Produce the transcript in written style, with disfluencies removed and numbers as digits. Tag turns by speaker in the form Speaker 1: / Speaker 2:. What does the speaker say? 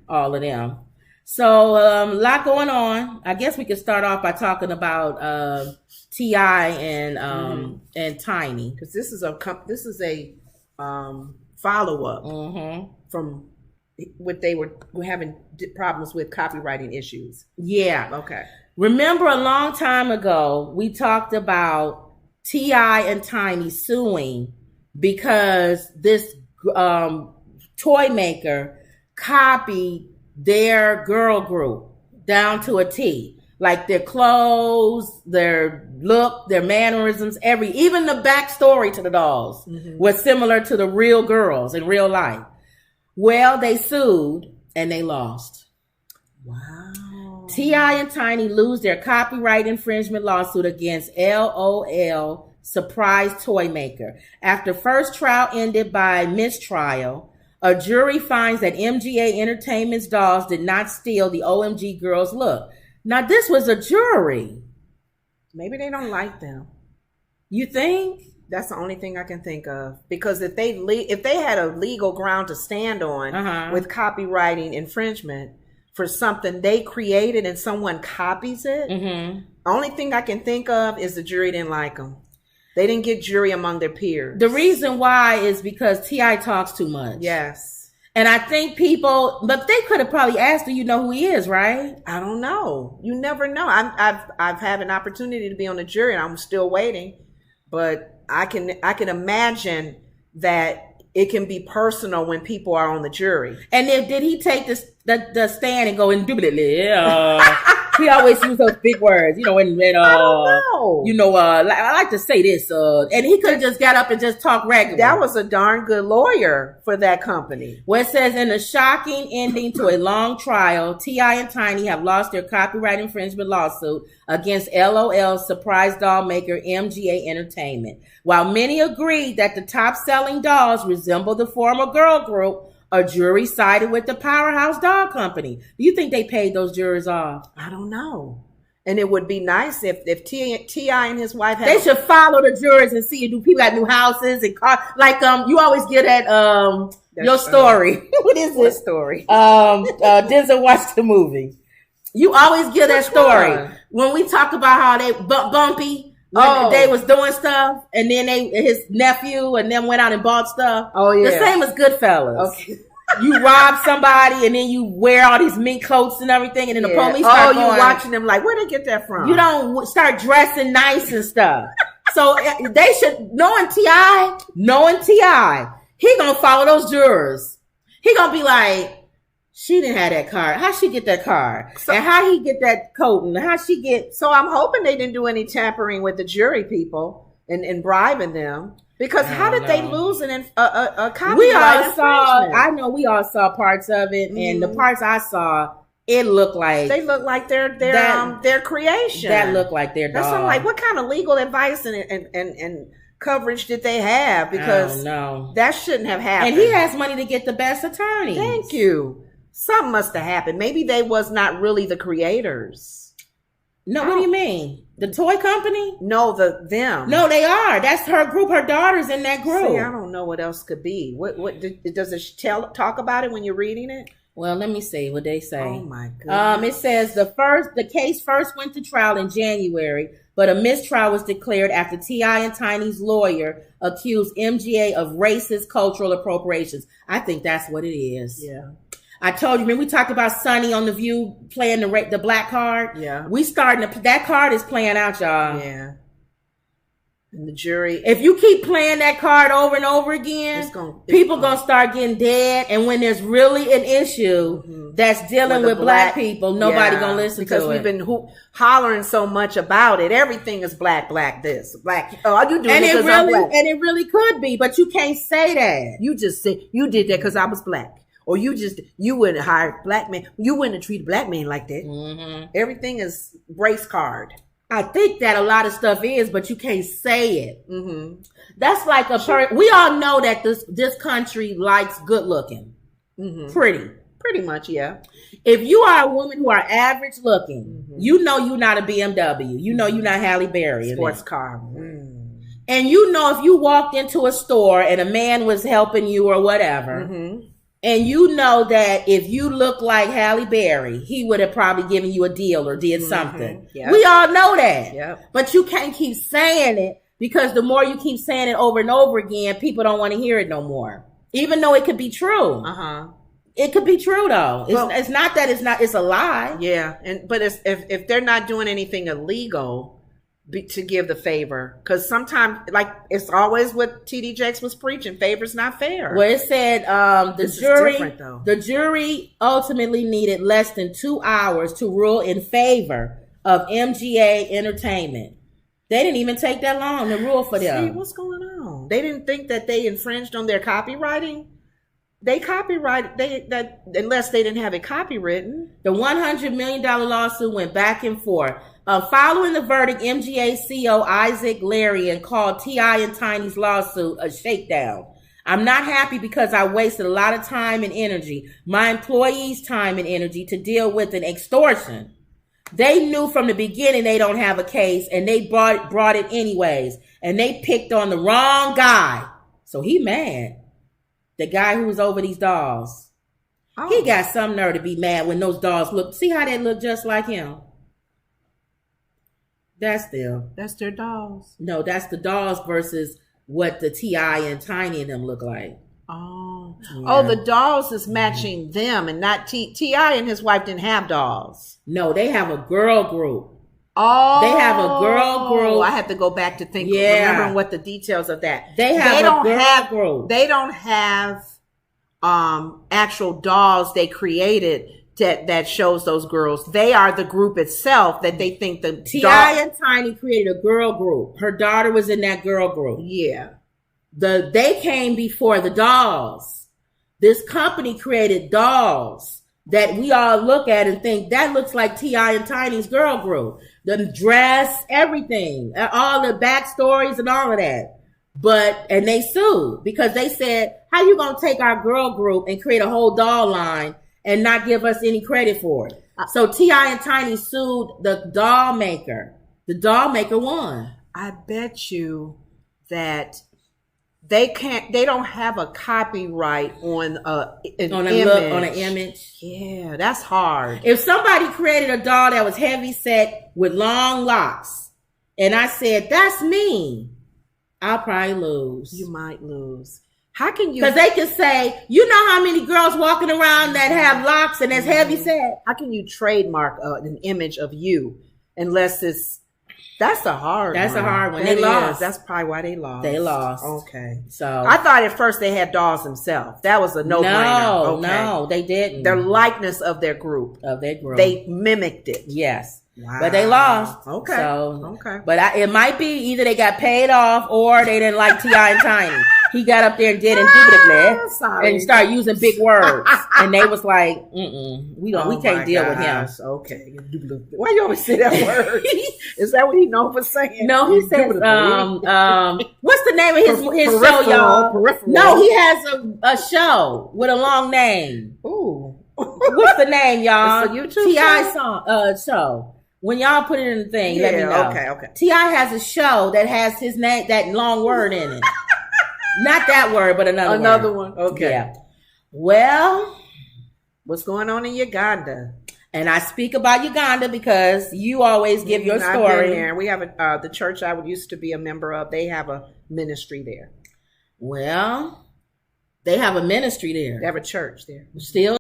Speaker 1: all of them. So a lot going on. I guess we could start off by talking about T.I. and Tiny,
Speaker 2: because this is a follow up from what they were having problems with copywriting issues.
Speaker 1: Yeah.
Speaker 2: Okay.
Speaker 1: Remember a long time ago we talked about T.I. and Tiny suing because this toy maker copied their girl group down to a T. Like their clothes, their look, their mannerisms, even the backstory to the dolls was similar to the real girls in real life. Well, they sued and they lost.
Speaker 2: Wow.
Speaker 1: T.I. and Tiny lose their copyright infringement lawsuit against LOL Surprise Toy Maker. After first trial ended by mistrial, a jury finds that MGA Entertainment's dolls did not steal the OMG girls' look. Now, this was a jury.
Speaker 2: Maybe they don't like them.
Speaker 1: You think?
Speaker 2: That's the only thing I can think of. Because if they had a legal ground to stand on with copywriting infringement for something they created and someone copies it, the only thing I can think of is the jury didn't like them. They didn't get jury among their peers. The
Speaker 1: reason why is because T.I. talks too much.
Speaker 2: Yes.
Speaker 1: And I think but they could have probably asked, do you know who he is, right?
Speaker 2: I don't know. You never know. I've had an opportunity to be on the jury and I'm still waiting. But I can imagine that it can be personal when people are on the jury.
Speaker 1: And did he take the stand and go indubitably? He always use those big words, I don't know. I like to say this, and he could have just got up and just talk regular.
Speaker 2: That was a darn good lawyer for that company.
Speaker 1: Well, it says in a shocking ending to a long trial, T.I. and Tiny have lost their copyright infringement lawsuit against LOL surprise doll maker MGA Entertainment. While many agreed that the top-selling dolls resemble the former girl group, a jury sided with the Powerhouse Doll Company. Do you think they paid those jurors off?
Speaker 2: I don't know. And it would be nice if T.I. and his wife had...
Speaker 1: They should follow the jurors and see, do people got new houses and cars? Like, you always get at your story. What is this
Speaker 2: story?
Speaker 1: Denzel watched the movie. You always get that story.
Speaker 2: One?
Speaker 1: When we talk about how they bumpy... they was doing stuff, and then his nephew and them went out and bought stuff.
Speaker 2: Oh yeah,
Speaker 1: the same as Goodfellas.
Speaker 2: Okay,
Speaker 1: you rob somebody, and then you wear all these mink coats and everything, and then the police start going,
Speaker 2: you watching them like, where'd they get that from?
Speaker 1: You don't start dressing nice and stuff. So they should knowing T.I., he gonna follow those jurors. He gonna be like, she didn't have that card. How she get that card? So, and how he get that coat? And how she get...
Speaker 2: So I'm hoping they didn't do any tampering with the jury people and bribing them. Because how did they lose a copyright
Speaker 1: we all saw...
Speaker 2: infringement?
Speaker 1: I know we all saw parts of it. And the parts I saw, it looked like...
Speaker 2: They look like their creation.
Speaker 1: That looked like their dog.
Speaker 2: That's what I'm like, what kind of legal advice and coverage did they have? Because that shouldn't have happened.
Speaker 1: And he has money to get the best attorneys.
Speaker 2: Thank you. Something must have happened. Maybe they was not really the creators.
Speaker 1: No, what do you mean? The toy company?
Speaker 2: No, them.
Speaker 1: No, they are. That's her group. Her daughter's in that group.
Speaker 2: See, I don't know what else could be. What does it talk about it when you're reading it?
Speaker 1: Well, let me see what they say.
Speaker 2: Oh my goodness.
Speaker 1: It says the case first went to trial in January, but a mistrial was declared after T.I. and Tiny's lawyer accused MGA of racist cultural appropriations. I think that's what it is.
Speaker 2: Yeah.
Speaker 1: I told you, remember we talked about Sonny on The View playing the black card?
Speaker 2: Yeah.
Speaker 1: That card is playing out, y'all.
Speaker 2: Yeah. And the jury.
Speaker 1: If you keep playing that card over and over again, people gonna start getting dead. And when there's really an issue that's dealing with black people, nobody gonna listen to it.
Speaker 2: Because we've been hollering so much about it. Everything is black this, black. Oh, you doing it because I'm black.
Speaker 1: And it really could be, but you can't say that.
Speaker 2: You just say, you did that because I was black. Or you wouldn't hire a black man. You wouldn't treat a black man like that. Everything is race card.
Speaker 1: I think that a lot of stuff is, but you can't say it. That's like we all know that this country likes good looking.
Speaker 2: Pretty much, yeah.
Speaker 1: If you are a woman who are average looking, you know you're not a BMW. You know you're not Halle Berry.
Speaker 2: Sports car.
Speaker 1: And you know if you walked into a store and a man was helping you or whatever, And you know that if you look like Halle Berry, he would have probably given you a deal or did something. Yep. We all know that.
Speaker 2: Yep.
Speaker 1: But you can't keep saying it, because the more you keep saying it over and over again, people don't want to hear it no more. Even though it could be true. It could be true though. It's not that it's a lie.
Speaker 2: Yeah. But if they're not doing anything illegal to give the favor, because sometimes, like, it's always what TD Jakes was preaching, favor's not fair.
Speaker 1: Well, it said the jury ultimately needed less than 2 hours to rule in favor of MGA Entertainment. They didn't even take that long to rule for them.
Speaker 2: See, what's going on? They didn't think that they infringed on their copywriting. They copyrighted that unless they didn't have it copywritten.
Speaker 1: The $100 million lawsuit went back and forth. Following the verdict, MGA CEO Isaac Larian called T.I. and Tiny's lawsuit a shakedown. I'm not happy because I wasted a lot of time and energy, my employees' time and energy, to deal with an extortion. They knew from the beginning they don't have a case, and they brought it anyways. And they picked on the wrong guy. So he mad. The guy who was over these dolls. Oh. He got some nerve to be mad when those dolls look. See how they look just like him? That's them.
Speaker 2: That's their dolls.
Speaker 1: No, that's the dolls versus what the T.I. and Tiny and them look like.
Speaker 2: Oh. Yeah. Oh, the dolls is matching them and not T.I. and his wife didn't have dolls.
Speaker 1: No, they have a girl group.
Speaker 2: Oh.
Speaker 1: They have a girl group.
Speaker 2: I have to go back to think, remembering what the details of that.
Speaker 1: They have a girl group.
Speaker 2: They don't have actual dolls they created that shows those girls. They are the group itself that they think the
Speaker 1: T.I. and Tiny created a girl group. Her daughter was in that girl group.
Speaker 2: Yeah.
Speaker 1: They came before the dolls. This company created dolls that we all look at and think that looks like T.I. and Tiny's girl group. The dress, everything, all the backstories and all of that. And they sued because they said, how you going to take our girl group and create a whole doll line and not give us any credit for it? So T.I. and Tiny sued the doll maker. The doll maker won.
Speaker 2: I bet you that they don't have a copyright on an image. Yeah, that's hard.
Speaker 1: If somebody created a doll that was heavy set with long locks, and I said, that's me, I'll probably lose.
Speaker 2: You might lose. How can you?
Speaker 1: Because they can say, you know how many girls walking around that have locks and that's heavy set?
Speaker 2: How can you trademark an image of you unless it's... That's a hard one.
Speaker 1: They lost.
Speaker 2: That's probably why they lost.
Speaker 1: They lost.
Speaker 2: Okay.
Speaker 1: So
Speaker 2: I thought at first they had dolls themselves. That was a no-brainer.
Speaker 1: No, they didn't.
Speaker 2: Their likeness of their group. They mimicked it.
Speaker 1: Yes.
Speaker 2: Wow.
Speaker 1: But they lost.
Speaker 2: Okay.
Speaker 1: So,
Speaker 2: okay.
Speaker 1: But it might be either they got paid off or they didn't like T.I. and Tiny. He got up there and did indubitably and started using big words. And they was like, we can't deal with him.
Speaker 2: Okay. Why you always say that word? Is that what he known for saying?
Speaker 1: No, he says, what's the name of his show, y'all?
Speaker 2: Peripheral.
Speaker 1: No, he has a show with a long name.
Speaker 2: Ooh.
Speaker 1: What's the name, y'all?
Speaker 2: It's a YouTube
Speaker 1: T.I. show. When y'all put it in the thing, let me know.
Speaker 2: Okay.
Speaker 1: T.I. has a show that has his name, that long word in it. Not that word, but another
Speaker 2: one. Okay.
Speaker 1: Yeah. Well,
Speaker 2: what's going on in Uganda?
Speaker 1: And I speak about Uganda because you always give your story.
Speaker 2: I've been there. We have the church I used to be a member of. They have a ministry there.
Speaker 1: Well, they have a ministry there.
Speaker 2: They have a church there.
Speaker 1: Still